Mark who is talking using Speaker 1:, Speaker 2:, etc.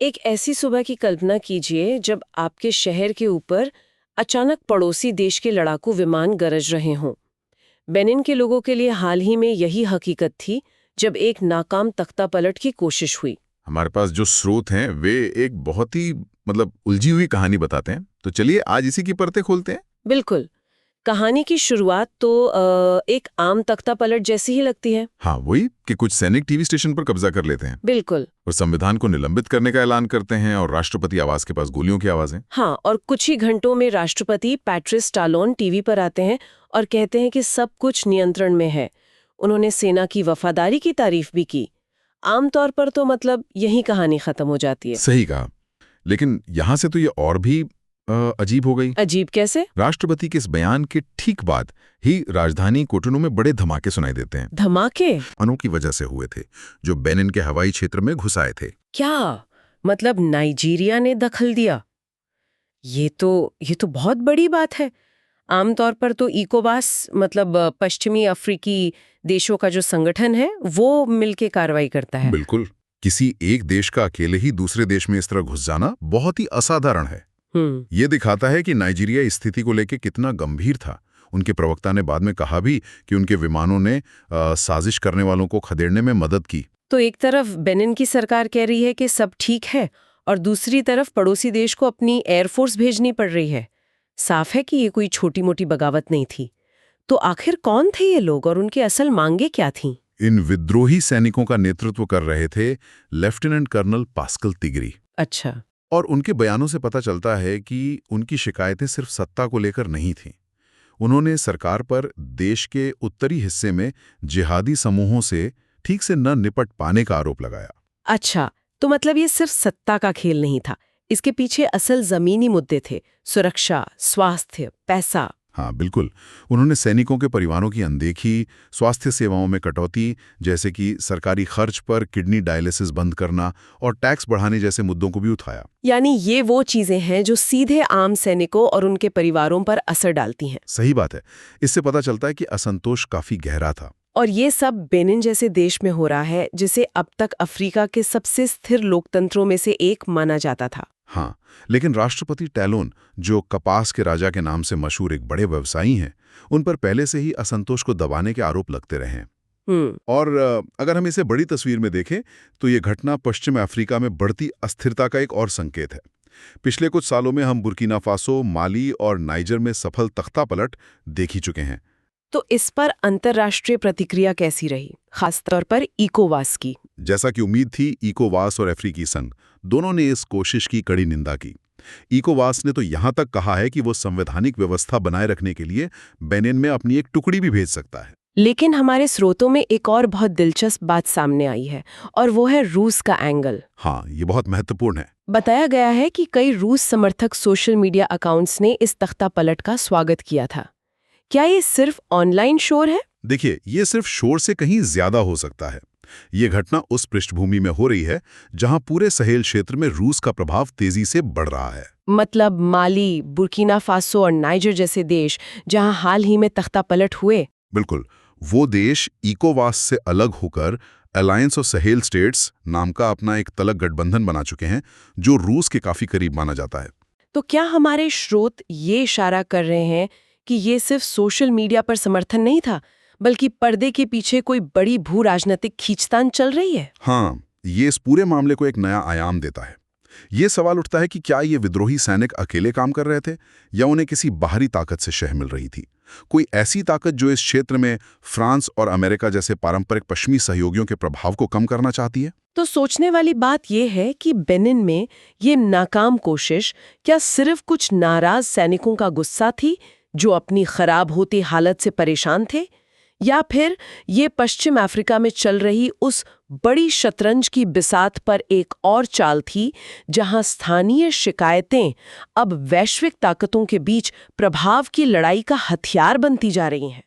Speaker 1: एक ऐसी सुबह की कल्पना कीजिए जब आपके शहर के ऊपर अचानक पड़ोसी देश के लड़ाकू विमान गरज रहे हों। बेनिन के लोगों के लिए हाल ही में यही हकीकत थी जब एक नाकाम तख्तापलट की कोशिश हुई।
Speaker 2: हमारे पास जो स्रोत हैं वे एक बहुत ही उलझी हुई कहानी बताते हैं। तो चलिए आज इसी की परतें खोलते हैं।
Speaker 1: बिल्कुल। कहानी की शुरुआत तो एक आम तख्तापलट जैसी ही लगती है।
Speaker 2: हाँ, वही कि कुछ सैनिक टीवी स्टेशन पर कब्जा कर लेते हैं
Speaker 1: बिल्कुल।
Speaker 2: और संविधान को निलंबित करने का ऐलान करते हैं और राष्ट्रपति आवास के पास गोलियों की आवाजें।
Speaker 1: हाँ, और कुछ ही घंटों में राष्ट्रपति पैट्रिस टालोन टीवी पर आते हैं और कहते हैं कि सब कुछ नियंत्रण में है। उन्होंने सेना की वफादारी की तारीफ भी की। आमतौर पर तो यही कहानी खत्म हो जाती है।
Speaker 2: सही कहा, लेकिन यहाँ से तो ये और भी अजीब हो गई।
Speaker 1: अजीब कैसे?
Speaker 2: राष्ट्रपति के इस बयान के ठीक बाद ही राजधानी कोटोनू में बड़े धमाके सुनाई देते हैं।
Speaker 1: धमाके?
Speaker 2: अणु की वजह से हुए थे, जो बेनिन के हवाई क्षेत्र में घुस आए थे।
Speaker 1: क्या नाइजीरिया ने दखल दिया? ये तो बहुत बड़ी बात है। आमतौर पर तो इकोवास पश्चिमी अफ्रीकी देशों का जो संगठन है वो मिलके कार्रवाई करता है।
Speaker 2: बिल्कुल, किसी एक देश का अकेले ही दूसरे देश में इस तरह घुस जाना बहुत ही असाधारण है। ये दिखाता है कि नाइजीरिया इस स्थिति को लेकर कितना गंभीर था। उनके प्रवक्ता ने बाद में कहा भी कि उनके विमानों ने साजिश करने वालों को खदेड़ने में मदद की।
Speaker 1: तो एक तरफ बेनिन की सरकार कह रही है कि सब ठीक है और दूसरी तरफ पड़ोसी देश को अपनी एयरफोर्स भेजनी पड़ रही है। साफ है कि ये कोई छोटी मोटी बगावत नहीं थी। तो आखिर कौन थे ये लोग और उनकी असल मांगे क्या थीं?
Speaker 2: इन विद्रोही सैनिकों का नेतृत्व कर रहे थे लेफ्टिनेंट कर्नल पास्कल तिग्री।
Speaker 1: अच्छा।
Speaker 2: और उनके बयानों से पता चलता है कि उनकी शिकायतें सिर्फ सत्ता को लेकर नहीं थीं। उन्होंने सरकार पर देश के उत्तरी हिस्से में जिहादी समूहों से ठीक से न निपट पाने का आरोप लगाया।
Speaker 1: अच्छा, तो ये सिर्फ सत्ता का खेल नहीं था, इसके पीछे असल जमीनी मुद्दे थे। सुरक्षा, स्वास्थ्य, पैसा।
Speaker 2: हाँ बिल्कुल, उन्होंने सैनिकों के परिवारों की अनदेखी, स्वास्थ्य सेवाओं में कटौती जैसे कि सरकारी खर्च पर किडनी डायलिसिस बंद करना और टैक्स बढ़ाने जैसे मुद्दों को भी उठाया।
Speaker 1: यानी ये वो चीजें हैं जो सीधे आम सैनिकों और उनके परिवारों पर असर डालती हैं।
Speaker 2: सही बात है। इससे पता चलता है कि असंतोष काफी गहरा था।
Speaker 1: और ये सब बेनिन जैसे देश में हो रहा है जिसे अब तक अफ्रीका के सबसे स्थिर लोकतंत्रों में से एक माना जाता था।
Speaker 2: हाँ, लेकिन राष्ट्रपति टैलोन, जो कपास के राजा के नाम से मशहूर एक बड़े व्यवसायी हैं, उन पर पहले से ही असंतोष को दबाने के आरोप लगते रहे हैं। और अगर हम इसे बड़ी तस्वीर में देखें तो ये घटना पश्चिम अफ्रीका में बढ़ती अस्थिरता का एक और संकेत है। पिछले कुछ सालों में हम बुर्किना फासो, माली और नाइजर में सफल तख्तापलट देख ही चुके हैं।
Speaker 1: तो इस पर अंतर्राष्ट्रीय प्रतिक्रिया कैसी रही, खासतौर पर इकोवास की?
Speaker 2: जैसा कि उम्मीद थी, इकोवास और अफ्रीकी संघ दोनों ने इस कोशिश की कड़ी निंदा की। इकोवास ने तो यहां तक कहा है कि वो संवैधानिक व्यवस्था बनाए रखने के लिए बेनिन में अपनी एक टुकड़ी भी भेज सकता है।
Speaker 1: लेकिन हमारे स्रोतों में एक और बहुत दिलचस्प बात सामने आई है और वो है रूस का एंगल।
Speaker 2: हाँ, ये बहुत महत्वपूर्ण है।
Speaker 1: बताया गया है कि कई रूस समर्थक सोशल मीडिया अकाउंट्स ने इस तख्तापलट का स्वागत किया था। क्या ये सिर्फ ऑनलाइन शोर है?
Speaker 2: देखिए, ये सिर्फ शोर से कहीं ज्यादा हो सकता है। ये घटना उस पृष्ठभूमि में हो रही है जहां पूरे सहेल क्षेत्र में रूस का प्रभाव तेजी से बढ़ रहा है।
Speaker 1: माली, बुर्किना फासो और नाइजर जैसे देश जहां हाल ही में तख्तापलट हुए।
Speaker 2: बिल्कुल, वो देश इकोवास से अलग होकर अलायंस ऑफ सहेल स्टेट्स नाम का अपना एक तलक गठबंधन बना चुके हैं, जो रूस के काफी करीब माना जाता है।
Speaker 1: तो क्या हमारे स्रोत ये इशारा कर रहे हैं कि ये सिर्फ सोशल मीडिया पर समर्थन नहीं था, बल्कि पर्दे के पीछे कोई बड़ी भू राजनीतिक खींचतान चल रही है?
Speaker 2: हाँ, ये इस पूरे मामले को एक नया आयाम देता है। ये सवाल उठता है कि क्या ये विद्रोही सैनिक अकेले काम कर रहे थे या उन्हें किसी बाहरी ताकत से शह मिल रही थी, कोई ऐसी ताकत जो इस क्षेत्र में फ्रांस और अमेरिका जैसे पारंपरिक पश्चिमी सहयोगियों के प्रभाव को कम करना चाहती है।
Speaker 1: तो सोचने वाली बात यह है कि बेनिन में ये नाकाम कोशिश क्या सिर्फ कुछ नाराज सैनिकों का गुस्सा थी जो अपनी खराब होती हालत से परेशान थे, या फिर ये पश्चिम अफ्रीका में चल रही उस बड़ी शतरंज की बिसात पर एक और चाल थी जहां स्थानीय शिकायतें अब वैश्विक ताकतों के बीच प्रभाव की लड़ाई का हथियार बनती जा रही हैं?